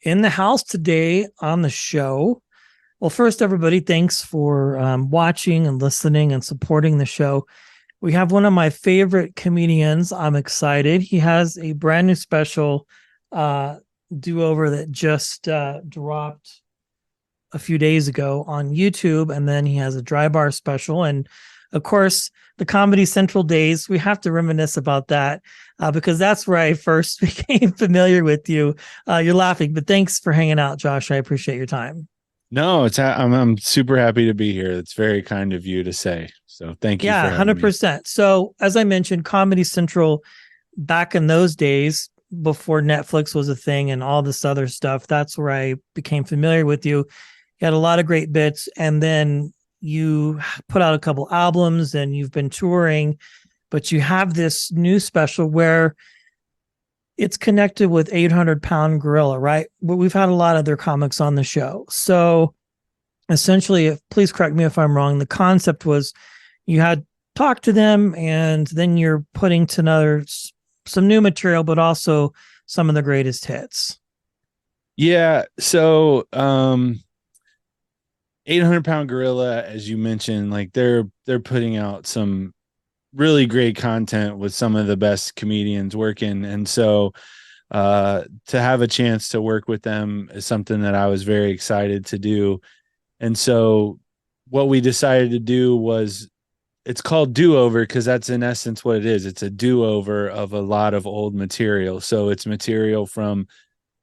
in the house today on the show. Well, first, everybody, thanks for watching and listening and supporting the show. We have one of my favorite comedians. I'm excited. He has a brand new special do-over that just dropped a few days ago on YouTube. And then he has a dry bar special. And of course, the Comedy Central days, we have to reminisce about that because that's where I first became familiar with you. You're laughing, but thanks for hanging out, Josh. I appreciate your time. No, I'm super happy to be here. It's very kind of you to say. So thank you Yeah, for having me. 100%. So, as I mentioned, Comedy Central back in those days, before Netflix was a thing and all this other stuff, that's where I became familiar with you. You had a lot of great bits, and then you put out a couple albums and you've been touring, but you have this new special where it's connected with 800-pound gorilla, right? But we've had a lot of their comics on the show. So essentially, please correct me if I'm wrong, the concept was you had talked to them and then you're putting together some new material, but also some of the greatest hits. Yeah. So 800-pound gorilla, as you mentioned, like they're putting out some really great content with some of the best comedians working. And so to have a chance to work with them is something that I was very excited to do. And so what we decided to do was, it's called do-over because that's in essence what it is. It's a do-over of a lot of old material. So it's material from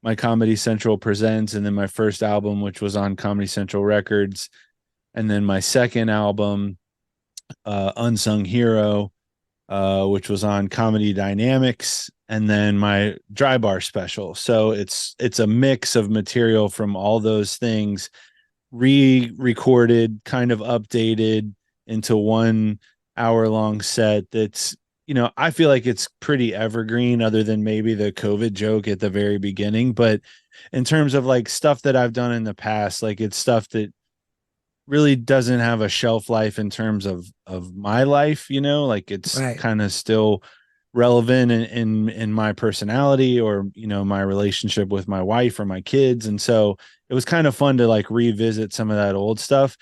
my Comedy Central Presents, and then my first album, which was on Comedy Central Records, and then my second album, Unsung Hero, which was on Comedy Dynamics, and then my dry bar special. So it's a mix of material from all those things, re-recorded, kind of updated into 1 hour long set that's, I feel like it's pretty evergreen other than maybe the COVID joke at the very beginning. But in terms of like stuff that I've done in the past, like it's stuff that really doesn't have a shelf life in terms of my life, like it's Right. kind of still relevant in my personality or, my relationship with my wife or my kids. And so it was kind of fun to like revisit some of that old stuff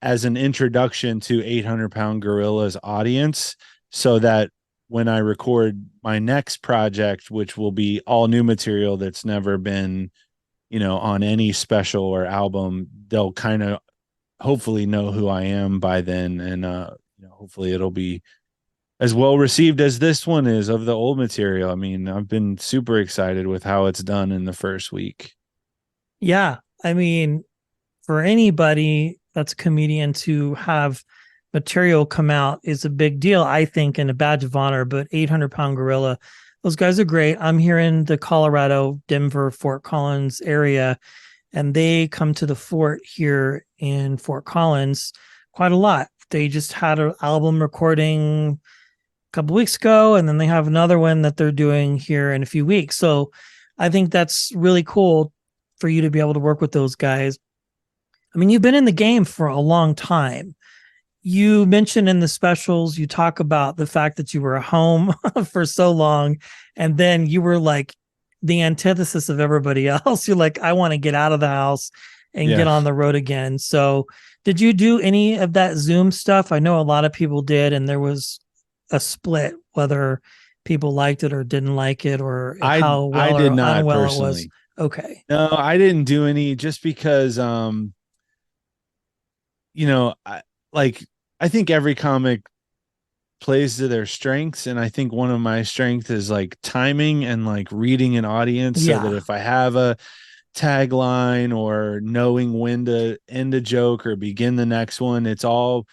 as an introduction to 800-pound gorilla's audience, so that when I record my next project, which will be all new material that's never been, on any special or album, they'll kind of hopefully know who I am by then. And, hopefully it'll be as well received as this one is of the old material. I mean, I've been super excited with how it's done in the first week. Yeah. I mean, for anybody that's a comedian to have material come out is a big deal, I think, and a badge of honor. But 800-pound gorilla, those guys are great. I'm here in the Colorado, Denver, Fort Collins area, and they come to the fort here in Fort Collins quite a lot. They just had an album recording a couple weeks ago, and then they have another one that they're doing here in a few weeks. So I think that's really cool for you to be able to work with those guys. I mean, you've been in the game for a long time. You mentioned in the specials, you talk about the fact that you were home for so long, and then you were like the antithesis of everybody else. You're like, I want to get out of the house and get Yeah. on the road again. So did you do any of that Zoom stuff? I know a lot of people did, and there was a split whether people liked it or didn't like it, or how I well did or not unwell it was. personally. Okay. No, I didn't do any just because I like I think every comic plays to their strengths, and I think one of my strengths is like timing and like reading an audience, so that Yeah. if I have a tagline or knowing when to end a joke or begin the next one, it's all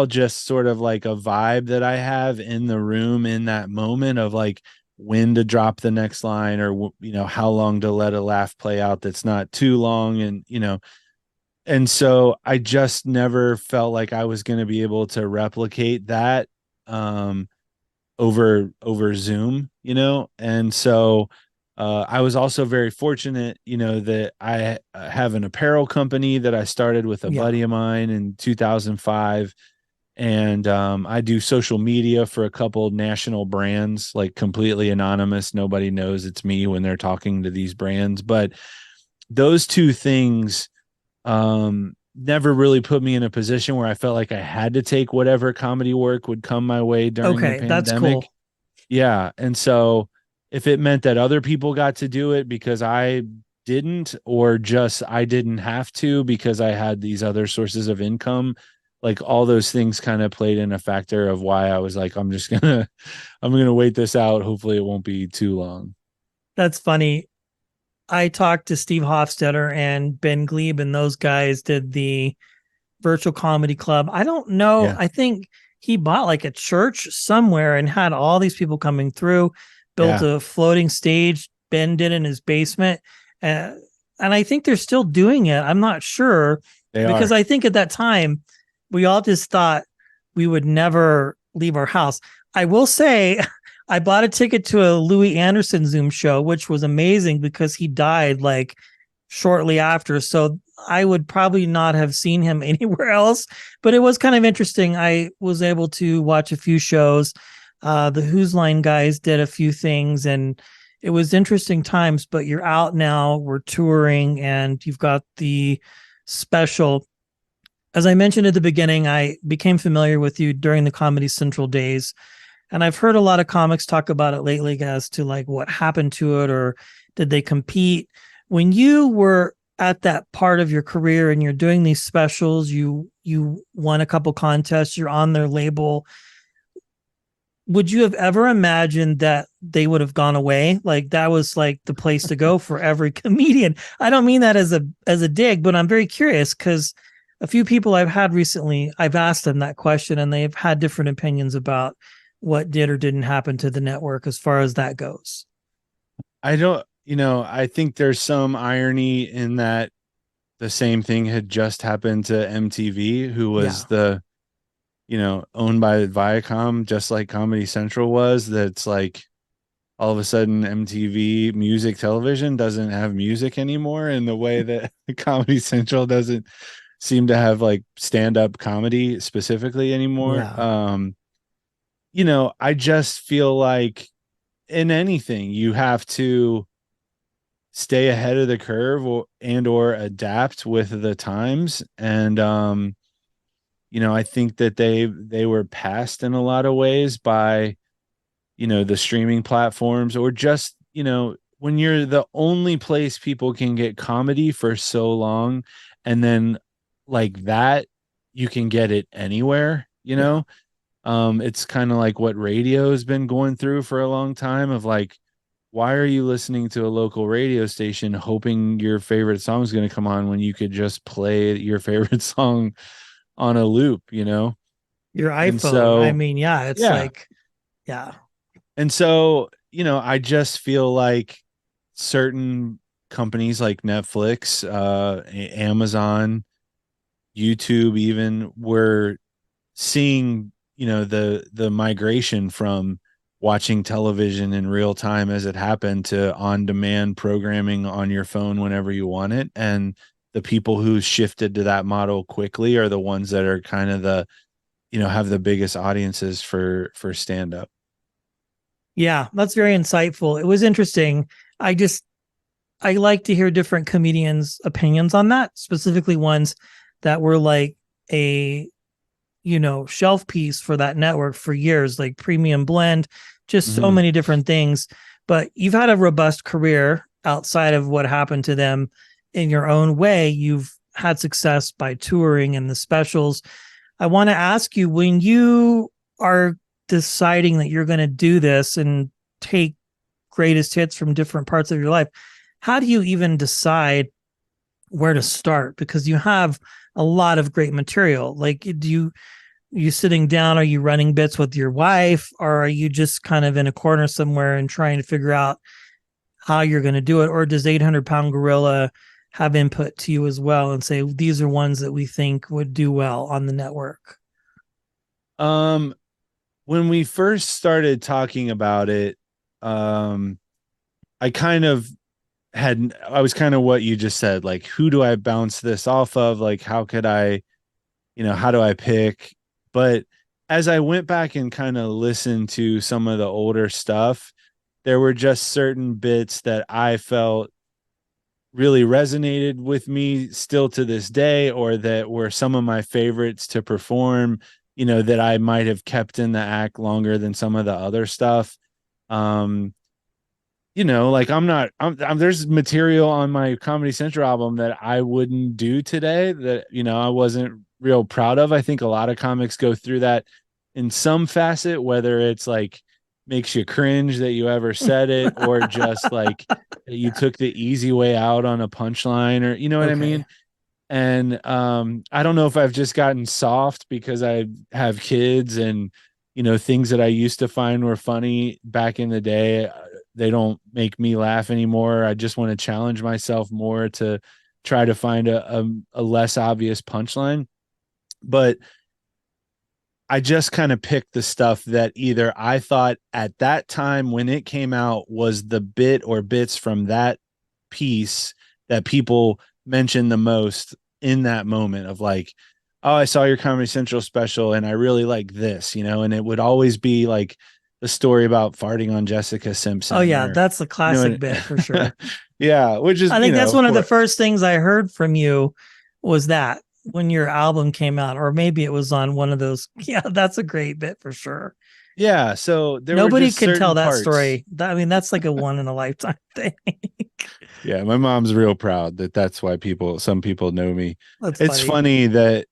just sort of like a vibe that I have in the room in that moment of like when to drop the next line, or how long to let a laugh play out that's not too long. And so I just never felt like I was going to be able to replicate that um over Zoom. And so I was also very fortunate, that I have an apparel company that I started with a Yeah. buddy of mine in 2005. And I do social media for a couple national brands, like completely anonymous. Nobody knows it's me when they're talking to these brands. But those two things never really put me in a position where I felt like I had to take whatever comedy work would come my way during the Okay, that's pandemic. cool. Yeah. And so if it meant that other people got to do it because I didn't, or just I didn't have to because I had these other sources of income, like all those things kind of played in a factor of why I was like, I'm gonna wait this out. Hopefully it won't be too long. That's funny. I talked to Steve Hofstetter and Ben Glebe, and those guys did the virtual comedy club. I don't know. Yeah. I think he bought like a church somewhere and had all these people coming through, built Yeah. a floating stage. Ben did in his basement. Uh, and I think they're still doing it. I'm not sure They because are. I think at that time we all just thought we would never leave our house. I will say I bought a ticket to a Louis Anderson Zoom show, which was amazing because he died like shortly after. So I would probably not have seen him anywhere else, but it was kind of interesting. I was able to watch a few shows. The Who's Line guys did a few things, and it was interesting times, but you're out now, we're touring, and you've got the special. As I mentioned at the beginning, I became familiar with you during the Comedy Central days, and I've heard a lot of comics talk about it lately as to like what happened to it or did they compete. When you were at that part of your career and you're doing these specials, you won a couple contests, you're on their label. Would you have ever imagined that they would have gone away? Like that was like the place to go for every comedian. I don't mean that as a dig, but I'm very curious because a few people I've had recently, I've asked them that question and they've had different opinions about what did or didn't happen to the network as far as that goes. I don't, I think there's some irony in that the same thing had just happened to MTV, who was Yeah. owned by Viacom, just like Comedy Central was. That's like all of a sudden MTV music television doesn't have music anymore in the way that Comedy Central doesn't seem to have like stand-up comedy specifically anymore. Yeah. I just feel like in anything you have to stay ahead of the curve or adapt with the times. And I think that they were passed in a lot of ways by the streaming platforms, or just when you're the only place people can get comedy for so long, and then like that you can get it anywhere. Yeah. It's kind of like what radio has been going through for a long time, of like, why are you listening to a local radio station hoping your favorite song is going to come on when you could just play your favorite song on a loop? Your And iPhone. I so, mean, yeah, it's yeah. like, yeah. And so, I just feel like certain companies like Netflix, Amazon, YouTube even were seeing, the migration from watching television in real time as it happened to on-demand programming on your phone whenever you want it. And the people who shifted to that model quickly are the ones that are kind of have the biggest audiences for stand-up. Yeah, that's very insightful. It was interesting. I like to hear different comedians' opinions on that, specifically ones that were like a shelf piece for that network for years, like Premium Blend, just so Mm-hmm. many different things. But you've had a robust career outside of what happened to them in your own way. You've had success by touring and the specials. I want to ask you, when you are deciding that you're going to do this and take greatest hits from different parts of your life, how do you even decide where to start? Because you have a lot of great material. Like, you sitting down? Are you running bits with your wife, or are you just kind of in a corner somewhere and trying to figure out how you're going to do it? Or does 800-pound gorilla have input to you as well and say these are ones that we think would do well on the network? Um, when we first started talking about it, um, I kind of I was kind of what you just said, like, who do I bounce this off of? Like, how could I, how do I pick? But as I went back and kind of listened to some of the older stuff, there were just certain bits that I felt really resonated with me still to this day, or that were some of my favorites to perform, that I might have kept in the act longer than some of the other stuff. Um, like there's material on my Comedy Central album that I wouldn't do today, that, I wasn't real proud of. I think a lot of comics go through that in some facet, whether it's like makes you cringe that you ever said it, or just like you took the easy way out on a punchline, or, you know what I Okay. mean? And I don't know if I've just gotten soft because I have kids, and things that I used to find were funny back in the day, they don't make me laugh anymore. I just want to challenge myself more to try to find a less obvious punchline. But I just kind of picked the stuff that either I thought at that time when it came out was the bit or bits from that piece that people mentioned the most in that moment of like, oh, I saw your Comedy Central special and I really like this, and it would always be like the story about farting on Jessica Oh Simpson, yeah, or, that's a classic bit for sure. yeah, which is, I think that's of one of the course. first things I heard from you was that when your album came out, or maybe it was on one of those. Yeah, that's a great bit for sure. Yeah. So there were Nobody just could tell certain that parts. story. I mean, that's like a one in a lifetime thing. Yeah, my mom's real proud that that's why some people know me. That's It's funny. funny that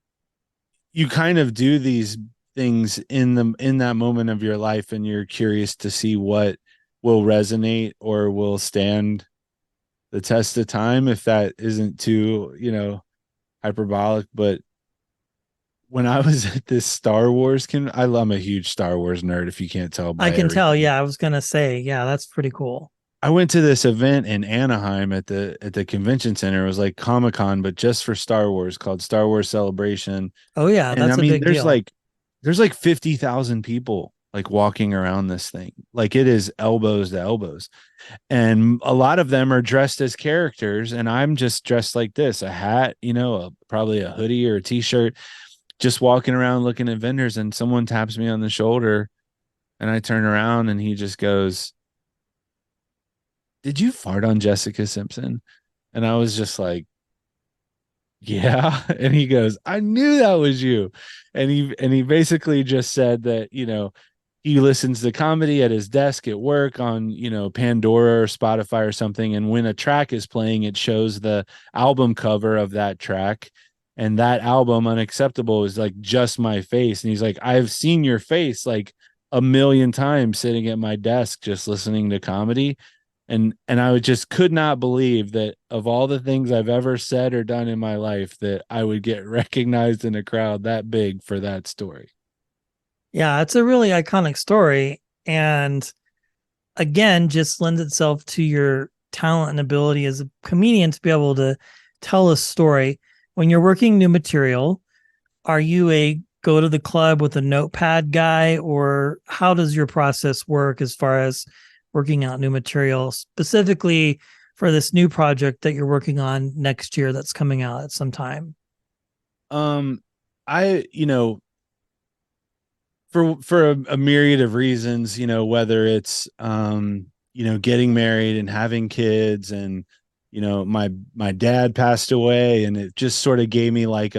you kind of do these things in that moment of your life, and you're curious to see what will resonate or will stand the test of time, if that isn't too, hyperbolic. But when I was at this Star Wars I'm a huge Star Wars nerd, if you can't tell I by can tell. everything. Yeah, I was gonna say. Yeah, that's pretty cool. I went to this event in Anaheim at the convention center. It was like Comic-Con, but just for Star Wars, called Star Wars Celebration. Oh yeah, And I that's a mean, big deal. there's like 50,000 people like walking around this thing. Like it is elbows to elbows. And a lot of them are dressed as characters, and I'm just dressed like this, a hat, probably a hoodie or a t-shirt, just walking around looking at vendors, and someone taps me on the shoulder, and I turn around and he just goes, "Did you fart on Jessica Simpson?" And I was just like, "Yeah." And he goes, "I knew that was you." And he basically just said that, he listens to comedy at his desk at work on, Pandora or Spotify or something. And when a track is playing, it shows the album cover of that track. And that album, Unacceptable, is like just my face. And he's like, "I've seen your face like a million times sitting at my desk just listening to comedy." And I would just could not believe that of all the things I've ever said or done in my life, that I would get recognized in a crowd that big for that story. Yeah, it's a really iconic story, and again, just lends itself to your talent and ability as a comedian to be able to tell a story. When you're working new material, are you a go to the club with a notepad guy, or how does your process work as far as working out new material, specifically for this new project that you're working on next year that's coming out at some time? Um, I, for a myriad of reasons, whether it's getting married and having kids, and my dad passed away, and it just sort of gave me like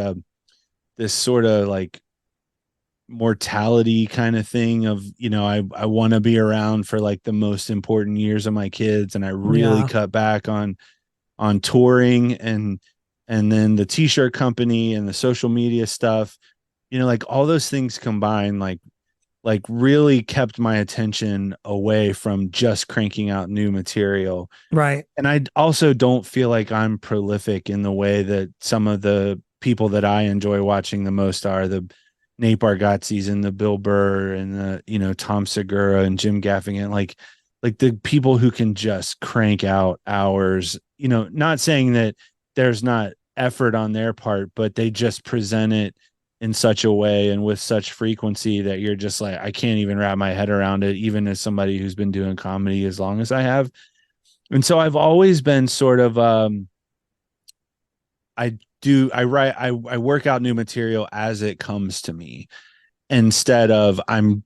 this sort of like mortality kind of thing of, I want to be around for like the most important years of my kids, and I really Yeah, cut back on touring, and then the t-shirt company and the social media stuff, like all those things combined, like really kept my attention away from just cranking out new material. right. And I also don't feel like I'm prolific in the way that some of the people that I enjoy watching the most are, the Nate Bargatze's and the Bill Burr and the, Tom Segura and Jim Gaffigan, like the people who can just crank out hours, not saying that there's not effort on their part, but they just present it in such a way and with such frequency that you're just like, I can't even wrap my head around it, even as somebody who's been doing comedy as long as I have. And so I've always been sort of I work out new material as it comes to me. instead of I'm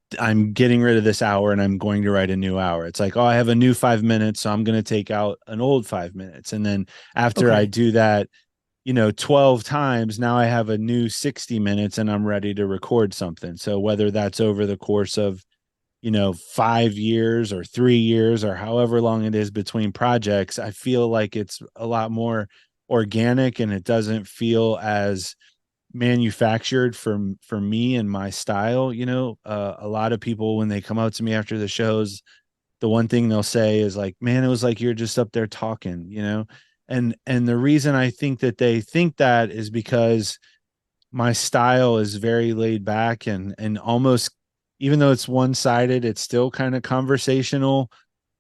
getting rid of this hour and I'm going to write a new hour. It's like, oh, I have a new 5 minutes, so I'm going to take out an old 5 minutes. And then after I Okay. do that, 12 times, now I have a new 60 minutes and I'm ready to record something. So whether that's over the course of, 5 years or 3 years or however long it is between projects, I feel like it's a lot more organic and it doesn't feel as manufactured for me and my style. A lot of people, when they come out to me after the shows, the one thing they'll say is like, man, it was like you're just up there talking, and the reason I think that they think that is because my style is very laid back and almost, even though it's one-sided, it's still kind of conversational,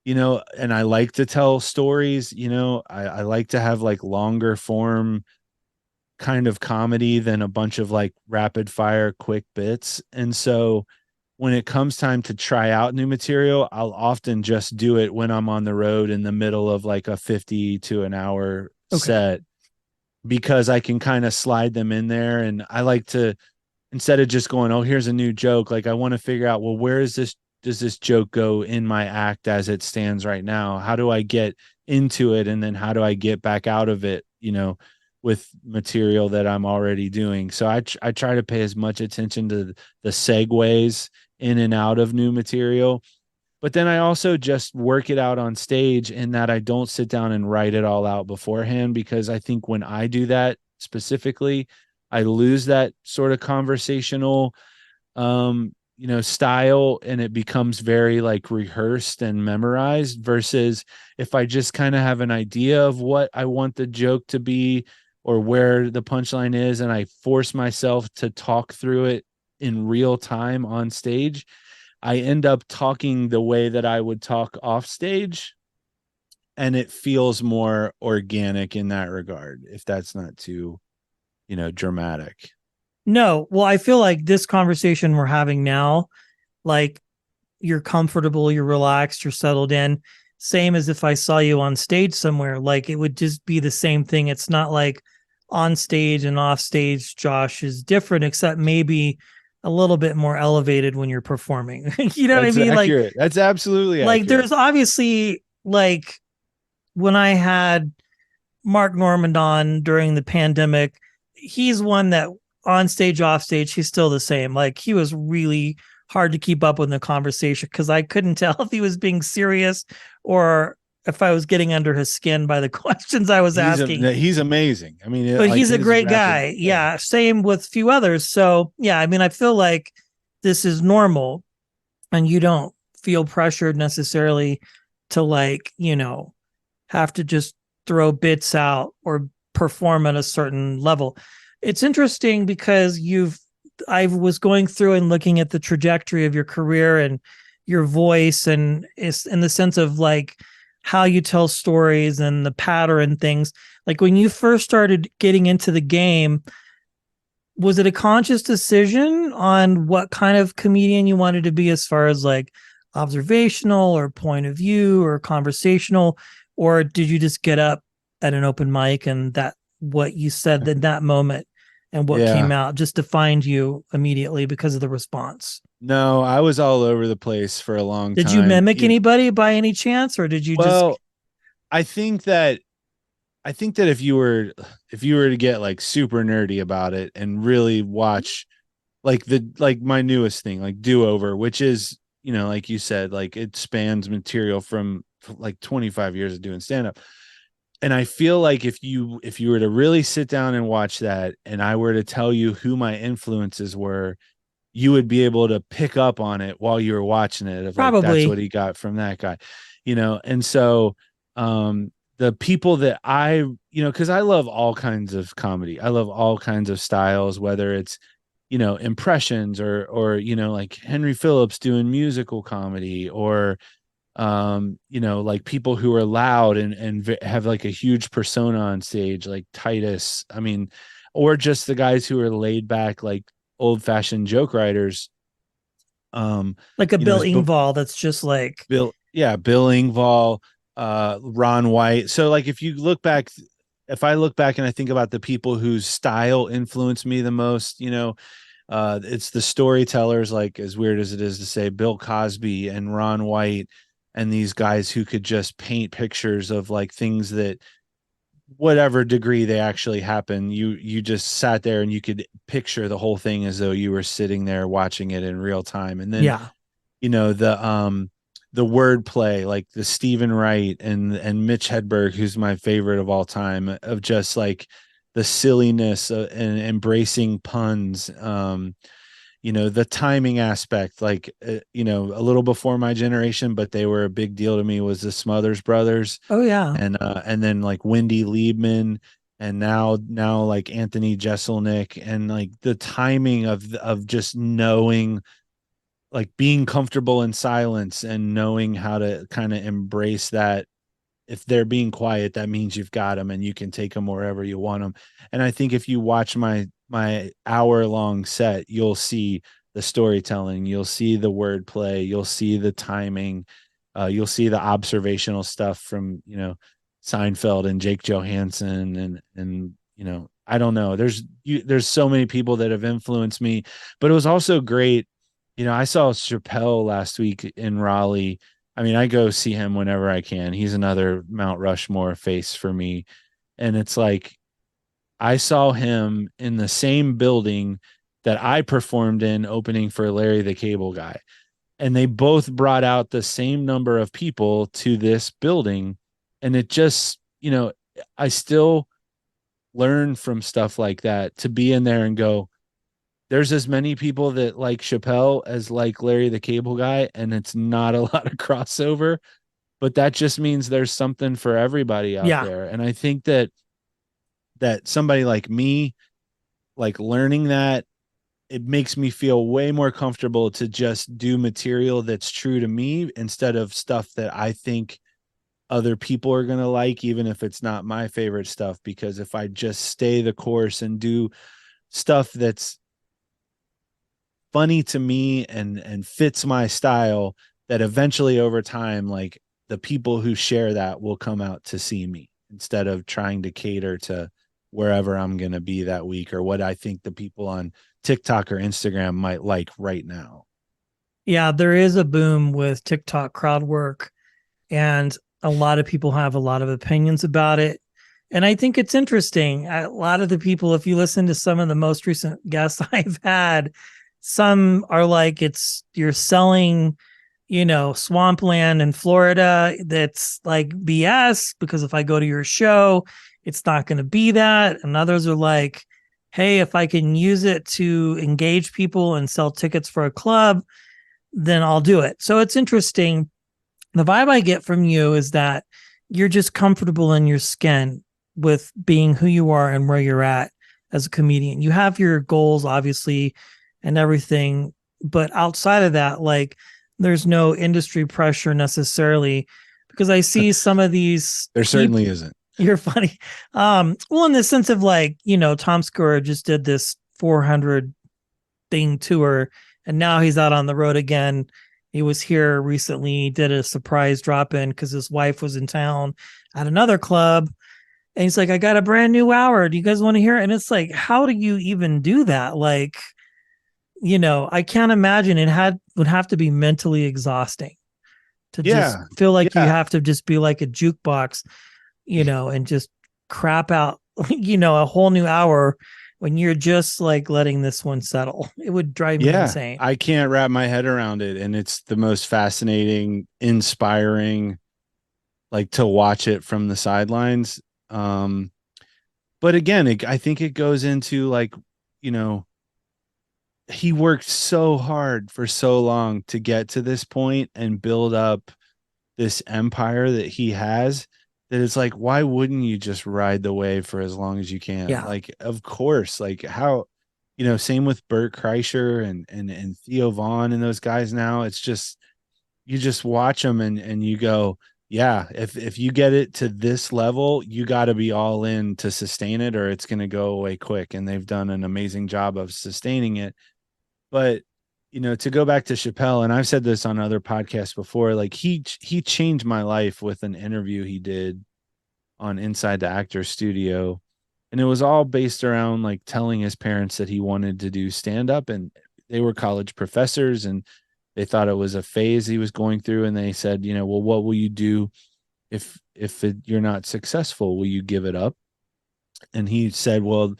and I like to tell stories. I like to have like longer form kind of comedy than a bunch of like rapid fire quick bits. And so when it comes time to try out new material, I'll often just do it when I'm on the road in the middle of like a 50 to an hour Okay. set, because I can kind of slide them in there. And I like to, instead of just going, oh, here's a new joke, like I want to figure out, well, where is this, does this joke go in my act as it stands right now? How do I get into it? And then how do I get back out of it, with material that I'm already doing? So I try to pay as much attention to the segues in and out of new material. But then I also just work it out on stage, in that I don't sit down and write it all out beforehand, because I think when I do that specifically, I lose that sort of conversational style, and it becomes very like rehearsed and memorized, versus if I just kind of have an idea of what I want the joke to be or where the punchline is, and I force myself to talk through it in real time on stage, I end up talking the way that I would talk off stage, and it feels more organic in that regard, if that's not too, dramatic. No, well, I feel like this conversation we're having now, like you're comfortable, you're relaxed, you're settled in. Same as if I saw you on stage somewhere, like it would just be the same thing. It's not like on stage and off stage, Josh is different, except maybe a little bit more elevated when you're performing. You know what I That's mean? accurate. That's absolutely Like accurate. there's obviously like when I had Mark Normand on during the pandemic, he's one that on stage, off stage, he's still the same. Like he was really hard to keep up with the conversation because I couldn't tell if he was being serious or if I was getting under his skin by the questions I was asking. He's amazing. I mean, But like he's a his great rapid, guy. yeah. Yeah. Same with a few others. So yeah, I mean, I feel like this is normal and you don't feel pressured necessarily to like, have to just throw bits out or perform at a certain level. It's interesting because I was going through and looking at the trajectory of your career and your voice, and it's in the sense of like how you tell stories and the pattern and things. Like when you first started getting into the game, was it a conscious decision on what kind of comedian you wanted to be, as far as like observational or point of view or conversational, or did you just get up at an open mic and that what you said in that moment and what came Yeah. out just defined you immediately because of the response? No, I was all over the place for a long Did you time. mimic anybody by any chance, or did you just? Well, I think that if you were to get like super nerdy about it and really watch like my newest thing, like Do Over, which is, like you said, like it spans material from like 25 years of doing stand up. And I feel like if you were to really sit down and watch that, and I were to tell you who my influences were, you would be able to pick up on it while you were watching it, of like, that's what Probably. he got from that guy. And so the people that because I love all kinds of comedy, I love all kinds of styles, whether it's impressions or like Henry Phillips doing musical comedy, or like people who are loud and have like a huge persona on stage, like Titus. I mean, or just the guys who are laid back, like old fashioned joke writers. Like a Bill Is Engvall that's just like, Bill Engvall, Ron White. So like if I look back and I think about the people whose style influenced me the most, It's the storytellers, like, as weird as it is to say, Bill Cosby and Ron White, and these guys who could just paint pictures of like things that, whatever degree they actually happen, you just sat there and you could picture the whole thing as though you were sitting there watching it in real time. And then, Yeah. the wordplay, like the Stephen Wright and Mitch Hedberg, who's my favorite of all time, of just like the silliness and embracing puns. The timing aspect, like, a little before my generation, but they were a big deal to me, was the Smothers Brothers, Oh yeah. and then like Wendy Liebman, and now like Anthony Jeselnik, and like the timing of just knowing, like being comfortable in silence and knowing how to kind of embrace that. If they're being quiet, that means you've got them and you can take them wherever you want them. And I think if you watch my hour long set, you'll see the storytelling, you'll see the wordplay, you'll see the timing, you'll see the observational stuff from, Seinfeld and Jake Johansson, and I don't know. There's so many people that have influenced me, but it was also great. I saw Chappelle last week in Raleigh. I mean, I go see him whenever I can. He's another Mount Rushmore face for me. And it's like, I saw him in the same building that I performed in opening for Larry the Cable Guy. And they both brought out the same number of people to this building. And it just, I still learn from stuff like that, to be in there and go, there's as many people that like Chappelle as like Larry the Cable Guy, and it's not a lot of crossover, but that just means there's something for everybody out Yeah. there. And I think that somebody like me, like learning that, it makes me feel way more comfortable to just do material that's true to me instead of stuff that I think other people are going to like, even if it's not my favorite stuff. Because if I just stay the course and do stuff that's funny to me and fits my style, that eventually over time, like, the people who share that will come out to see me, instead of trying to cater to wherever I'm going to be that week, or what I think the people on TikTok or Instagram might like right now. Yeah, there is a boom with TikTok crowd work, and a lot of people have a lot of opinions about it. And I think it's interesting. A lot of the people, if you listen to some of the most recent guests I've had, some are like, it's, you're selling, swampland in Florida. That's like BS, because if I go to your show, it's not going to be that. And others are like, hey, if I can use it to engage people and sell tickets for a club, then I'll do it. So it's interesting. The vibe I get from you is that you're just comfortable in your skin with being who you are and where you're at as a comedian. You have your goals, obviously, and everything, but outside of that, like, there's no industry pressure necessarily, because I see some of these There people. certainly isn't. You're funny. Well, in the sense of, like, Tom Segura just did this 400 thing tour, and now he's out on the road again. He was here recently, did a surprise drop in because his wife was in town at another club. And he's like, I got a brand new hour. Do you guys want to hear it? And it's like, how do you even do that? Like, I can't imagine. Would have to be mentally exhausting to just Yeah. feel like you Yeah. have to just be like a jukebox, and just crap out, a whole new hour when you're just like letting this one settle. It would drive me Yeah. insane. I can't wrap my head around it. And it's the most fascinating, inspiring, like, to watch it from the sidelines. But again, I think it goes into, like, you know, he worked so hard for so long to get to this point and build up this empire that he has, that it's like, why wouldn't you just ride the wave for as long as you can? Yeah. Like, of course, like, how, same with Bert Kreischer and Theo Vaughn and those guys now. It's just, you just watch them and you go, yeah, if you get it to this level, you got to be all in to sustain it, or it's going to go away quick. And they've done an amazing job of sustaining it. But, to go back to Chappelle, and I've said this on other podcasts before, like, he changed my life with an interview he did on Inside the Actor Studio. And it was all based around like telling his parents that he wanted to do stand up, and they were college professors, and they thought it was a phase he was going through. And they said, well, what will you do you're not successful? Will you give it up? And he said, well,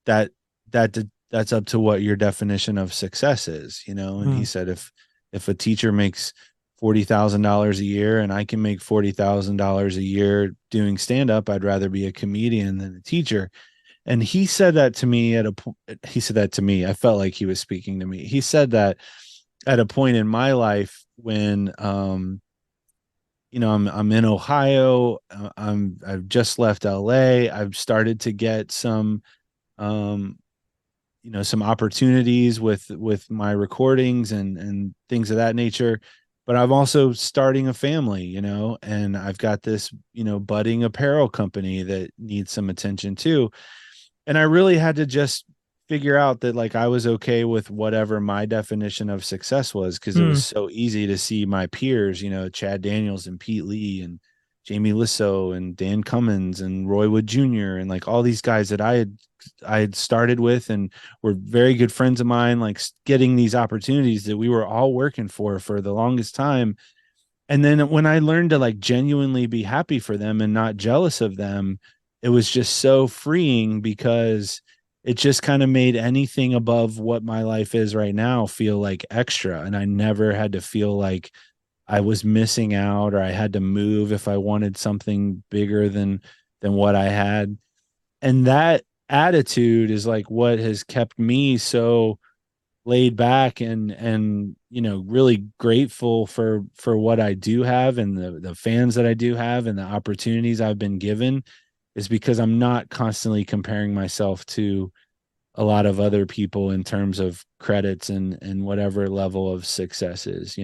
that that's up to what your definition of success is. And he said, if a teacher makes $40,000 a year and I can make $40,000 a year doing stand up, I'd rather be a comedian than a teacher. And he said that to me he said that to me. I felt like he was speaking to me. He said that at a point in my life when I'm in Ohio. I've just left LA. I've started to get some some opportunities with my recordings and things of that nature. But I'm also starting a family, and I've got this, budding apparel company that needs some attention too. And I really had to just figure out that like I was okay with whatever my definition of success was, because it was so easy to see my peers, Chad Daniels and Pete Lee and Jamie Lissow and Dan Cummins and Roy Wood Jr. and like all these guys that I had started with and were very good friends of mine, like getting these opportunities that we were all working for the longest time. And then when I learned to like genuinely be happy for them and not jealous of them, it was just so freeing, because it just kind of made anything above what my life is right now feel like extra. And I never had to feel like I was missing out or I had to move if I wanted something bigger than what I had. And that attitude is like what has kept me so laid back and really grateful for what I do have and the fans that I do have and the opportunities I've been given, is because I'm not constantly comparing myself to a lot of other people in terms of credits and whatever level of success is.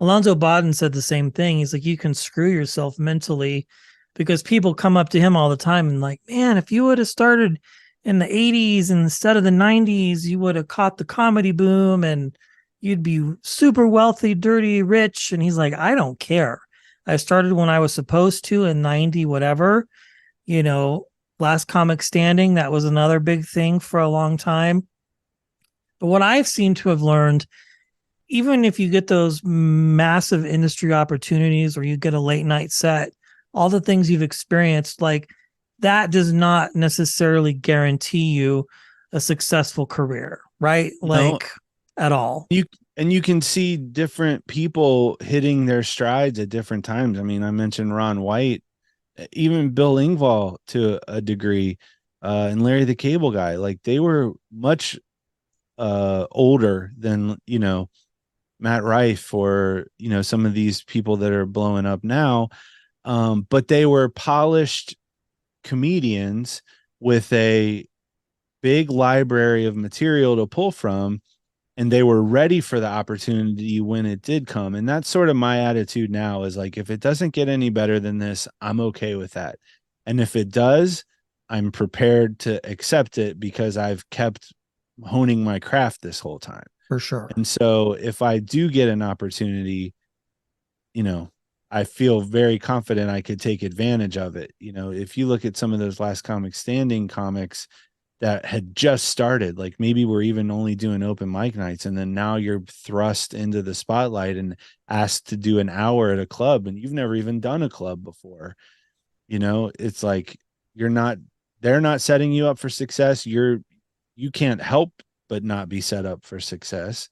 Alonzo Bodden said the same thing. He's like, you can screw yourself mentally, because people come up to him all the time and like, man, if you would have started in the 80s instead of the 90s, you would have caught the comedy boom and you'd be super wealthy, dirty, rich. And he's like, I don't care. I started when I was supposed to in 90, whatever, last comic standing. That was another big thing for a long time. But what I've seemed to have learned, even if you get those massive industry opportunities or you get a late night set, all the things you've experienced, like that does not necessarily guarantee you a successful career, right? Like at all. You can see different people hitting their strides at different times. I mean, I mentioned Ron White, even Bill Engvall to a degree, and Larry the Cable Guy. Like they were much older than, Matt Rife or, some of these people that are blowing up now. But they were polished comedians with a big library of material to pull from, and they were ready for the opportunity when it did come. And that's sort of my attitude now, is like, if it doesn't get any better than this, I'm okay with that. And if it does, I'm prepared to accept it, because I've kept honing my craft this whole time. For sure. And so if I do get an opportunity, I feel very confident I could take advantage of it. If you look at some of those last comic standing comics that had just started, like maybe we're even only doing open mic nights, and then now you're thrust into the spotlight and asked to do an hour at a club, and you've never even done a club before. It's like they're not setting you up for success. You can't help but not be set up for success.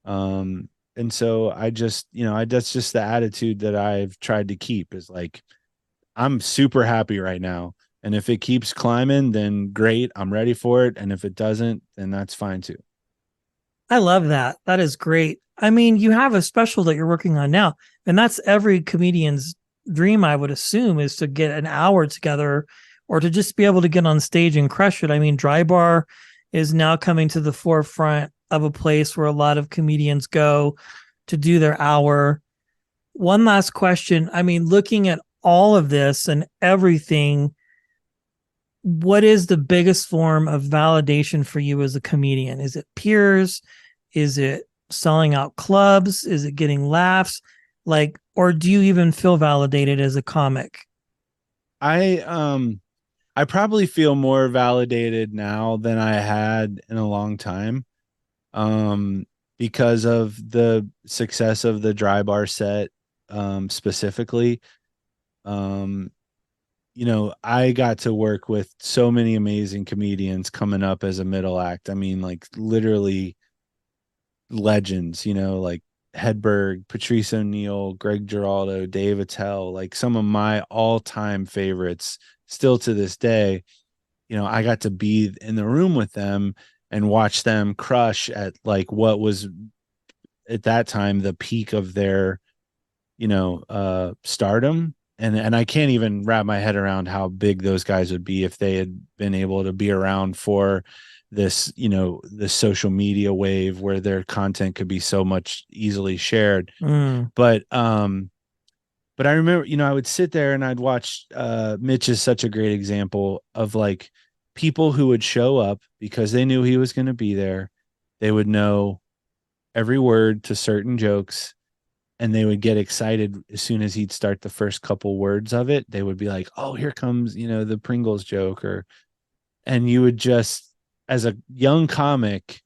And so I just, that's just the attitude that I've tried to keep, is like, I'm super happy right now. And if it keeps climbing, then great, I'm ready for it. And if it doesn't, then that's fine too. I love that. That is great. I mean, you have a special that you're working on now, and that's every comedian's dream, I would assume, is to get an hour together or to just be able to get on stage and crush it. I mean, Dry Bar is now coming to the forefront of a place where a lot of comedians go to do their hour. One last question. I mean, looking at all of this and everything, what is the biggest form of validation for you as a comedian? Is it peers? Is it selling out clubs? Is it getting laughs? Or do you even feel validated as a comic? I I probably feel more validated now than I had in a long time. Um, because of the success of the dry bar set, specifically. Um, I got to work with so many amazing comedians coming up as a middle act. I mean, like literally legends, like Hedberg, Patrice O'Neill, Greg Giraldo, Dave Attell, like some of my all-time favorites still to this day. I got to be in the room with them and watch them crush at like what was at that time the peak of their, stardom. And I can't even wrap my head around how big those guys would be if they had been able to be around for this, this social media wave where their content could be so much easily shared. Mm. But I remember, I would sit there and I'd watch. Mitch is such a great example of like people who would show up because they knew he was going to be there. They would know every word to certain jokes, and they would get excited as soon as he'd start the first couple words of it. They would be like, "Oh, here comes, the Pringles joke," and you would just, as a young comic,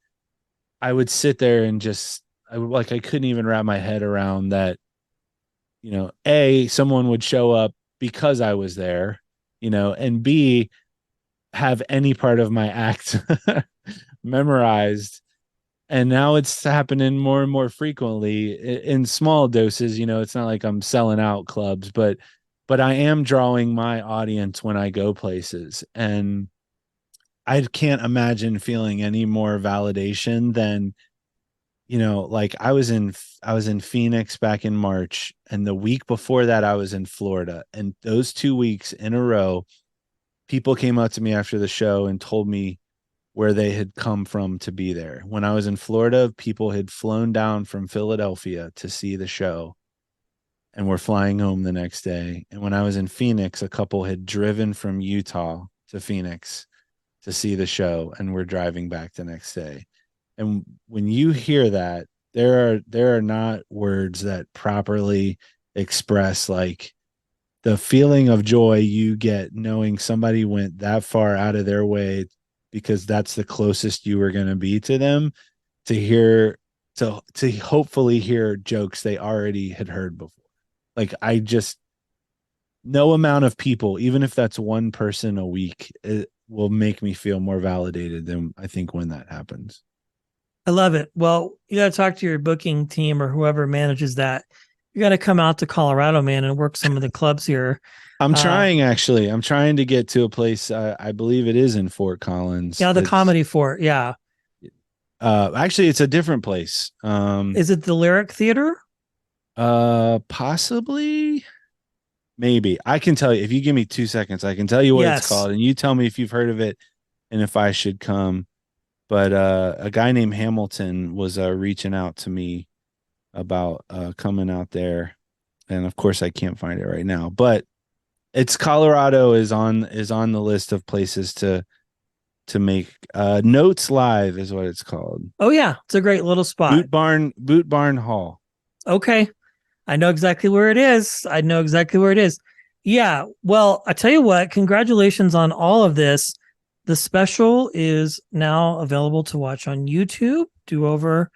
I would sit there and just, I couldn't even wrap my head around that. Someone would show up because I was there, and B, have any part of my act memorized. And now it's happening more and more frequently in small doses. It's not like I'm selling out clubs, but I am drawing my audience when I go places. And I can't imagine feeling any more validation than, like I was in Phoenix back in March, and the week before that I was in Florida. And those 2 weeks in a row, people came up to me after the show and told me where they had come from to be there. When I was in Florida, people had flown down from Philadelphia to see the show and were flying home the next day. And when I was in Phoenix, a couple had driven from Utah to Phoenix to see the show and were driving back the next day. And when you hear that, there are not words that properly express like the feeling of joy you get knowing somebody went that far out of their way because that's the closest you were going to be to them, to hear, to hopefully hear jokes they already had heard before. Like I just, no amount of people, even if that's one person a week, it will make me feel more validated than I think when that happens. I love it. Well, you got to talk to your booking team or whoever manages that. You got to come out to Colorado, man, and work some of the clubs here. I'm trying, actually. I'm trying to get to a place. I believe it is in Fort Collins. Yeah, the Comedy Fort. Yeah. Actually, it's a different place. Is it the Lyric Theater? Possibly, maybe. I can tell you if you give me 2 seconds. I can tell you what it's Yes. called, and you tell me if you've heard of it and if I should come. But a guy named Hamilton was reaching out to me about coming out there, and of course I can't find it right now. But it's Colorado is on the list of places to make. Notes Live is what it's called. Oh yeah, it's a great little spot. Boot Barn Hall. Okay. I know exactly where it is. Yeah. Well, I tell you what, congratulations on all of this. The special is now available to watch on YouTube. Do over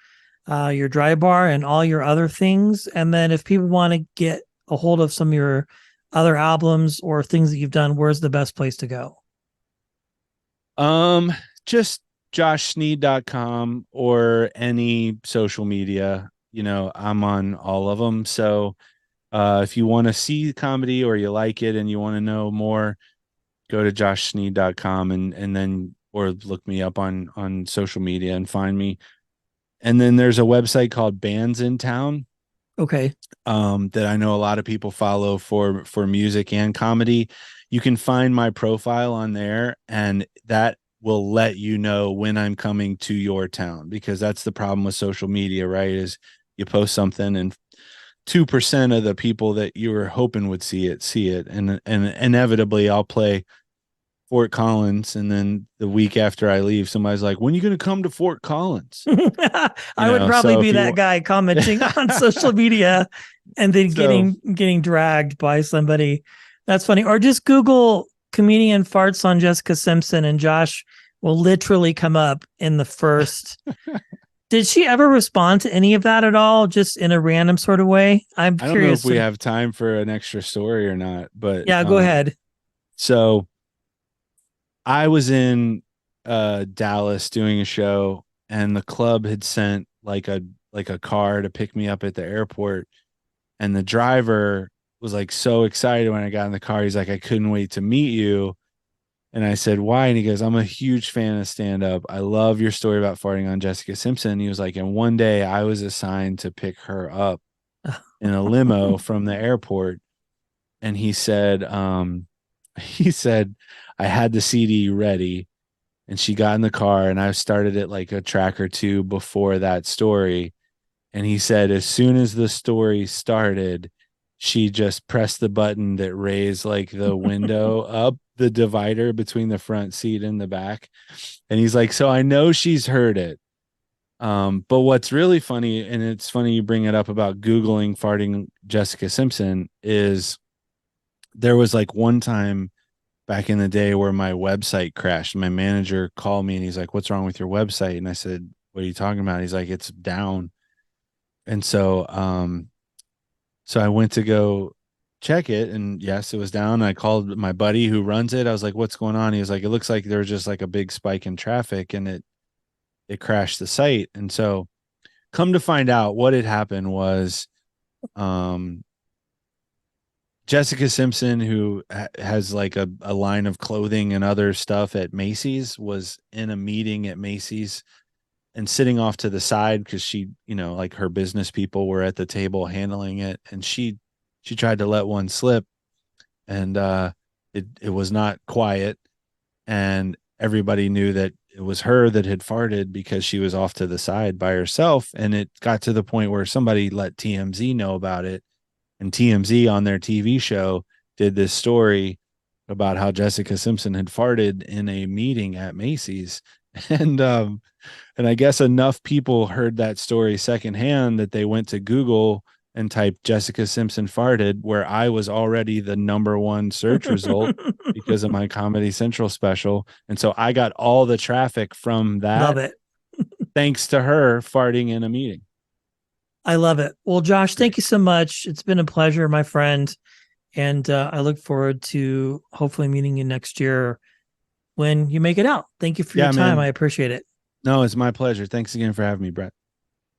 your dry bar and all your other things. And then if people want to get a hold of some of your other albums or things that you've done, where's the best place to go? Just joshsneed.com or any social media. I'm on all of them. So if you want to see comedy or you like it and you want to know more, go to joshsneed.com and then or look me up on social media and find me. And then there's a website called Bands in Town. Okay. That I know a lot of people follow for music and comedy. You can find my profile on there, and that will let you know when I'm coming to your town, because that's the problem with social media, right? Is you post something and 2% of the people that you were hoping would see it. And inevitably I'll play Fort Collins, and then the week after I leave, somebody's like, "When are you going to come to Fort Collins?" I would probably be that guy commenting on social media and then getting dragged by somebody. That's funny. Or just Google comedian farts on Jessica Simpson, and Josh will literally come up in the first. Did she ever respond to any of that at all, just in a random sort of way? I'm I don't know curious. if we have time for an extra story or not, but Yeah, go ahead. So I was in Dallas doing a show, and the club had sent like a car to pick me up at the airport, and the driver was like so excited when I got in the car. He's like, I couldn't wait to meet you. And I said, why? And he goes, I'm a huge fan of stand up. I love your story about farting on Jessica Simpson. And he was like, and one day I was assigned to pick her up in a limo from the airport. And he said, I had the CD ready, and she got in the car, and I started it like a track or two before that story. And he said, as soon as the story started, she just pressed the button that raised like the window up the divider between the front seat and the back. And he's like, so I know she's heard it. But what's really funny, and it's funny you bring it up about Googling farting Jessica Simpson, is there was like one time back in the day where my website crashed. My manager called me and he's like, what's wrong with your website? And I said, what are you talking about? He's like, it's down. And so I went to go check it, and yes, it was down. I called my buddy who runs it. I was like, what's going on? He was like, it looks like there was just like a big spike in traffic, and it crashed the site. And so come to find out, what had happened was um Jessica Simpson, who has like a line of clothing and other stuff at Macy's, was in a meeting at Macy's and sitting off to the side because she, like her business people were at the table handling it, and she tried to let one slip, and it was not quiet, and everybody knew that it was her that had farted because she was off to the side by herself, and it got to the point where somebody let TMZ know about it, and TMZ on their TV show did this story about how Jessica Simpson had farted in a meeting at Macy's. And I guess enough people heard that story secondhand that they went to Google and typed Jessica Simpson farted, where I was already the number one search result because of my Comedy Central special. And so I got all the traffic from Love that it. thanks to her farting in a meeting. I love it. Well, Josh, thank you so much. It's been a pleasure, my friend. And I look forward to hopefully meeting you next year when you make it out. Thank you for your Yeah, time. man. I appreciate it. No, it's my pleasure. Thanks again for having me, Brett.